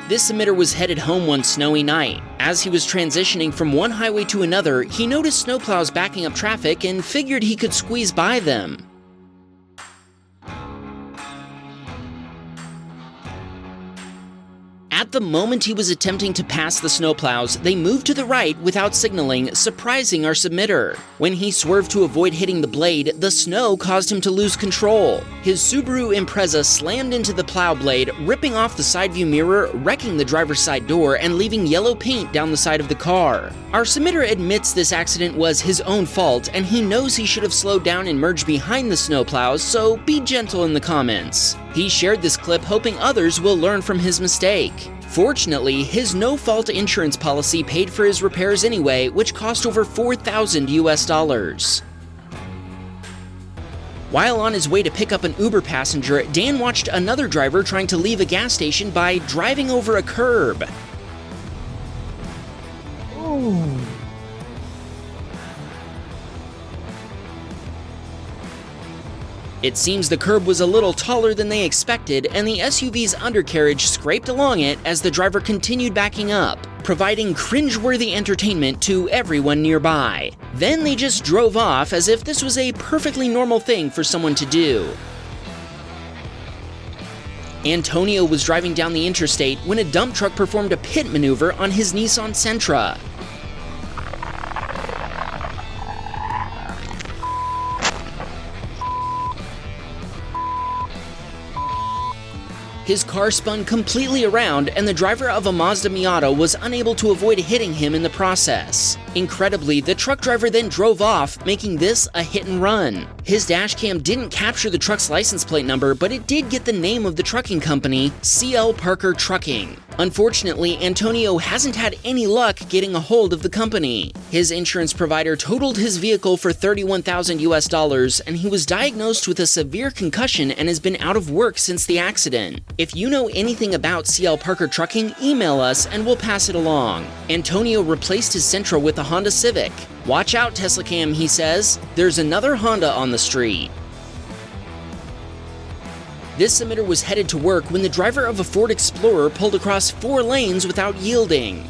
This submitter was headed home one snowy night. As he was transitioning from one highway to another, he noticed snowplows backing up traffic and figured he could squeeze by them. At the moment he was attempting to pass the snowplows, they moved to the right without signaling, surprising our submitter. When he swerved to avoid hitting the blade, the snow caused him to lose control. His Subaru Impreza slammed into the plow blade, ripping off the side view mirror, wrecking the driver's side door, and leaving yellow paint down the side of the car. Our submitter admits this accident was his own fault, and he knows he should have slowed down and merged behind the snowplows, so be gentle in the comments. He shared this clip hoping others will learn from his mistake. Fortunately, his no-fault insurance policy paid for his repairs anyway, which cost over $4,000 US. While on his way to pick up an Uber passenger, Dan watched another driver trying to leave a gas station by driving over a curb. Ooh. It seems the curb was a little taller than they expected, and the SUV's undercarriage scraped along it as the driver continued backing up, providing cringeworthy entertainment to everyone nearby. Then they just drove off as if this was a perfectly normal thing for someone to do. Antonio was driving down the interstate when a dump truck performed a pit maneuver on his Nissan Sentra. His car spun completely around, and the driver of a Mazda Miata was unable to avoid hitting him in the process. Incredibly, the truck driver then drove off, making this a hit and run. His dashcam didn't capture the truck's license plate number, but it did get the name of the trucking company, C.L. Parker Trucking. Unfortunately, Antonio hasn't had any luck getting a hold of the company. His insurance provider totaled his vehicle for $31,000 US, and he was diagnosed with a severe concussion and has been out of work since the accident. If you know anything about C.L. Parker Trucking, email us and we'll pass it along. Antonio replaced his Sentra with a Honda Civic. Watch out, Tesla Cam, he says. There's another Honda on the street. This submitter was headed to work when the driver of a Ford Explorer pulled across 4 lanes without yielding.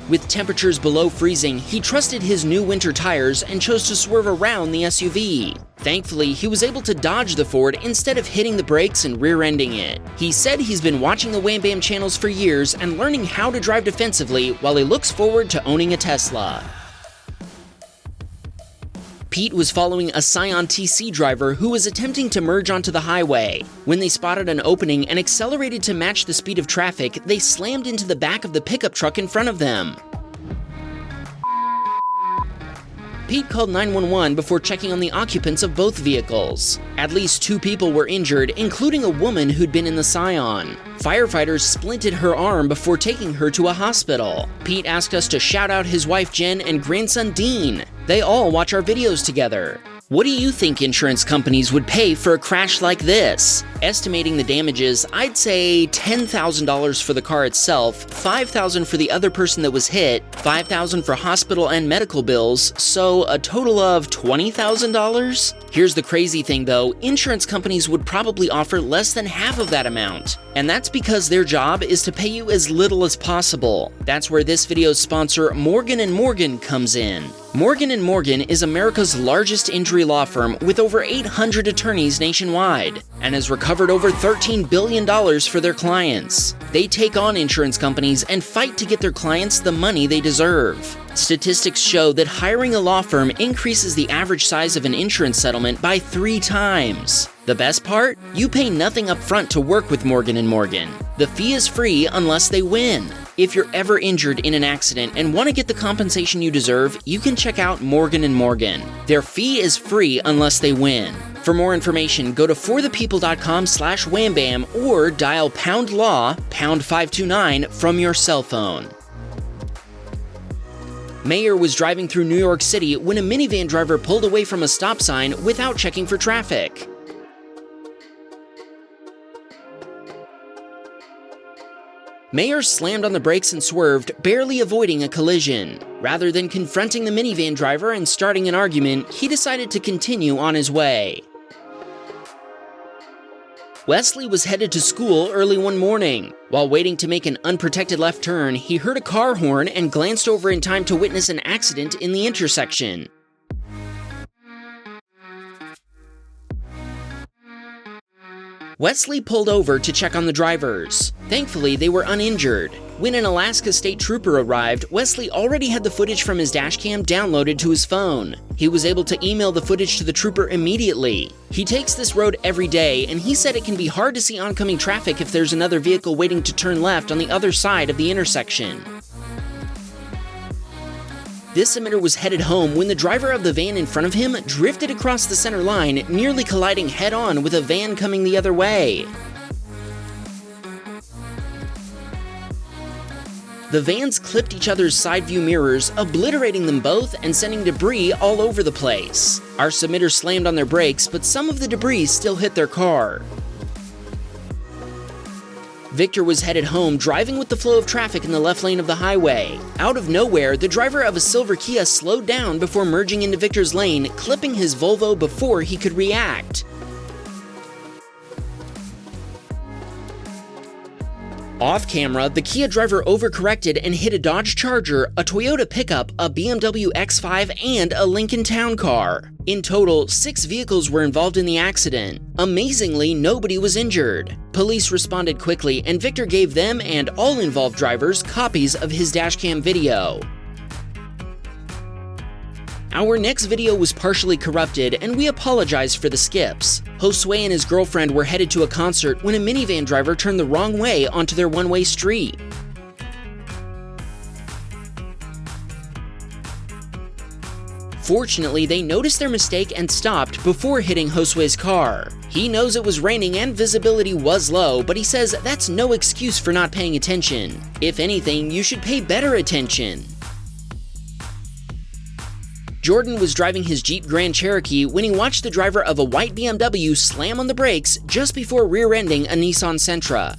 With temperatures below freezing, he trusted his new winter tires and chose to swerve around the SUV. Thankfully, he was able to dodge the Ford instead of hitting the brakes and rear-ending it. He said he's been watching the Wham Bam channels for years and learning how to drive defensively while he looks forward to owning a Tesla. Pete was following a Scion TC driver who was attempting to merge onto the highway. When they spotted an opening and accelerated to match the speed of traffic, they slammed into the back of the pickup truck in front of them. Pete called 911 before checking on the occupants of both vehicles. At least 2 people were injured, including a woman who'd been in the Scion. Firefighters splinted her arm before taking her to a hospital. Pete asked us to shout out his wife Jen and grandson Dean. They all watch our videos together. What do you think insurance companies would pay for a crash like this? Estimating the damages, I'd say $10,000 for the car itself, $5,000 for the other person that was hit, $5,000 for hospital and medical bills, so a total of $20,000? Here's the crazy thing though, insurance companies would probably offer less than half of that amount. And that's because their job is to pay you as little as possible. That's where this video's sponsor, Morgan & Morgan, comes in. Morgan & Morgan is America's largest injury law firm with over 800 attorneys nationwide, and has recovered over $13 billion for their clients. They take on insurance companies and fight to get their clients the money they deserve. Statistics show that hiring a law firm increases the average size of an insurance settlement by 3 times. The best part? You pay nothing up front to work with Morgan & Morgan. The fee is free unless they win. If you're ever injured in an accident and want to get the compensation you deserve, you can check out Morgan & Morgan. Their fee is free unless they win. For more information, go to forthepeople.com/whambam or dial #law #529 from your cell phone. Mayor was driving through New York City when a minivan driver pulled away from a stop sign without checking for traffic. Mayor slammed on the brakes and swerved, barely avoiding a collision. Rather than confronting the minivan driver and starting an argument, he decided to continue on his way. Wesley was headed to school early one morning. While waiting to make an unprotected left turn, he heard a car horn and glanced over in time to witness an accident in the intersection. Wesley pulled over to check on the drivers. Thankfully, they were uninjured. When an Alaska State Trooper arrived, Wesley already had the footage from his dashcam downloaded to his phone. He was able to email the footage to the trooper immediately. He takes this road every day, and he said it can be hard to see oncoming traffic if there's another vehicle waiting to turn left on the other side of the intersection. This emitter was headed home when the driver of the van in front of him drifted across the center line, nearly colliding head-on with a van coming the other way. The vans clipped each other's side view mirrors, obliterating them both and sending debris all over the place. Our submitters slammed on their brakes, but some of the debris still hit their car. Victor was headed home, driving with the flow of traffic in the left lane of the highway. Out of nowhere, the driver of a silver Kia slowed down before merging into Victor's lane, clipping his Volvo before he could react. Off camera, the Kia driver overcorrected and hit a Dodge Charger, a Toyota pickup, a BMW X5, and a Lincoln Town Car. In total, 6 vehicles were involved in the accident. Amazingly, nobody was injured. Police responded quickly, and Victor gave them and all involved drivers copies of his dashcam video. Our next video was partially corrupted, and we apologize for the skips. Josue and his girlfriend were headed to a concert when a minivan driver turned the wrong way onto their one-way street. Fortunately, they noticed their mistake and stopped before hitting Josue's car. He knows it was raining and visibility was low, but he says that's no excuse for not paying attention. If anything, you should pay better attention. Jordan was driving his Jeep Grand Cherokee when he watched the driver of a white BMW slam on the brakes just before rear-ending a Nissan Sentra.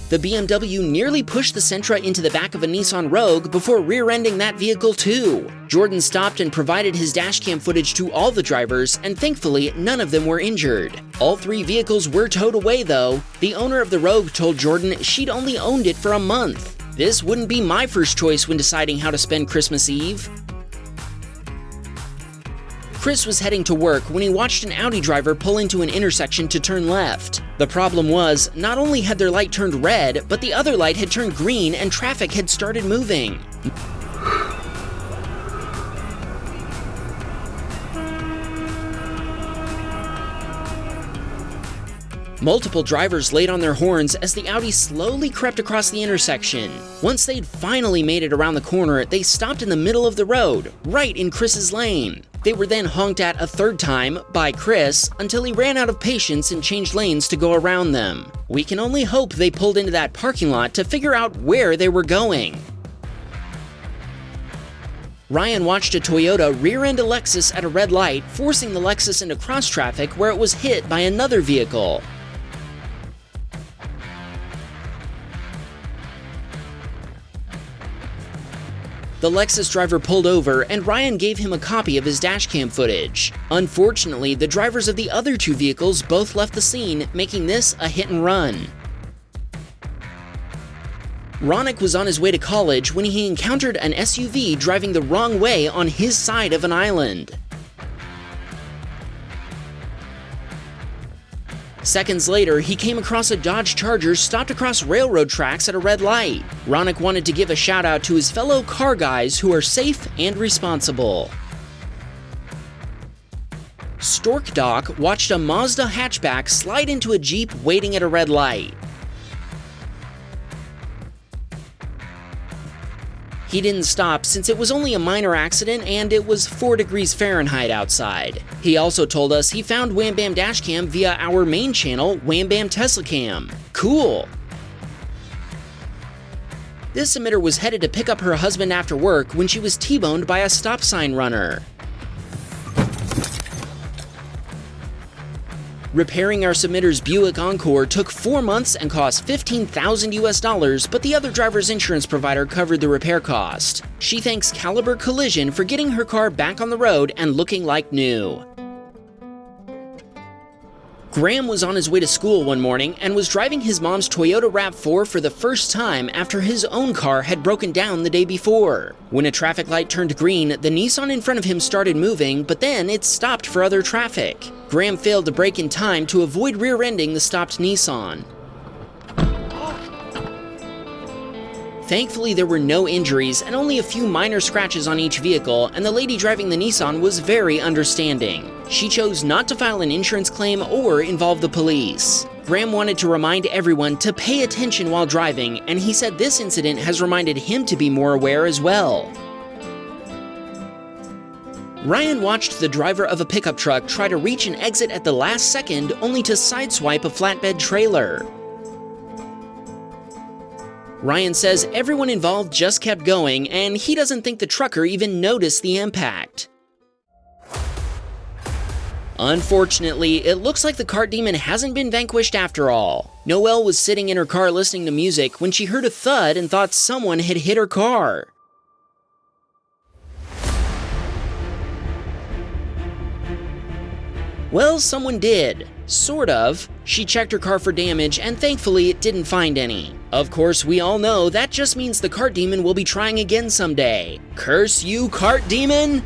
The BMW nearly pushed the Sentra into the back of a Nissan Rogue before rear-ending that vehicle too. Jordan stopped and provided his dashcam footage to all the drivers, and thankfully none of them were injured. All 3 vehicles were towed away though. The owner of the Rogue told Jordan she'd only owned it for a month. This wouldn't be my first choice when deciding how to spend Christmas Eve. Chris was heading to work when he watched an Audi driver pull into an intersection to turn left. The problem was, not only had their light turned red, but the other light had turned green and traffic had started moving. Multiple drivers laid on their horns as the Audi slowly crept across the intersection. Once they'd finally made it around the corner, they stopped in the middle of the road, right in Chris's lane. They were then honked at a third time by Chris until he ran out of patience and changed lanes to go around them. We can only hope they pulled into that parking lot to figure out where they were going. Ryan watched a Toyota rear-end a Lexus at a red light, forcing the Lexus into cross traffic where it was hit by another vehicle. The Lexus driver pulled over, and Ryan gave him a copy of his dashcam footage. Unfortunately, the drivers of the other 2 vehicles both left the scene, making this a hit and run. Ronick was on his way to college when he encountered an SUV driving the wrong way on his side of an island. Seconds later, he came across a Dodge Charger stopped across railroad tracks at a red light. Ronick wanted to give a shout out to his fellow car guys who are safe and responsible. Stork Doc watched a Mazda hatchback slide into a Jeep waiting at a red light. He didn't stop since it was only a minor accident and it was 4 degrees Fahrenheit outside. He also told us he found Wham Bam Dashcam via our main channel, Wham Bam Tesla Cam. Cool! This emitter was headed to pick up her husband after work when she was T-boned by a stop sign runner. Repairing our submitter's Buick Encore took 4 months and cost $15,000, but the other driver's insurance provider covered the repair cost. She thanks Caliber Collision for getting her car back on the road and looking like new. Graham was on his way to school one morning and was driving his mom's Toyota RAV4 for the first time after his own car had broken down the day before. When a traffic light turned green, the Nissan in front of him started moving, but then it stopped for other traffic. Graham failed to brake in time to avoid rear-ending the stopped Nissan. Thankfully, there were no injuries and only a few minor scratches on each vehicle, and the lady driving the Nissan was very understanding. She chose not to file an insurance claim or involve the police. Graham wanted to remind everyone to pay attention while driving, and he said this incident has reminded him to be more aware as well. Ryan watched the driver of a pickup truck try to reach an exit at the last second only to sideswipe a flatbed trailer. Ryan says everyone involved just kept going, and he doesn't think the trucker even noticed the impact. Unfortunately, it looks like the cart demon hasn't been vanquished after all. Noelle was sitting in her car listening to music when she heard a thud and thought someone had hit her car. Well, someone did. Sort of. She checked her car for damage, and thankfully it didn't find any. Of course, we all know that just means the cart demon will be trying again someday. Curse you, cart demon!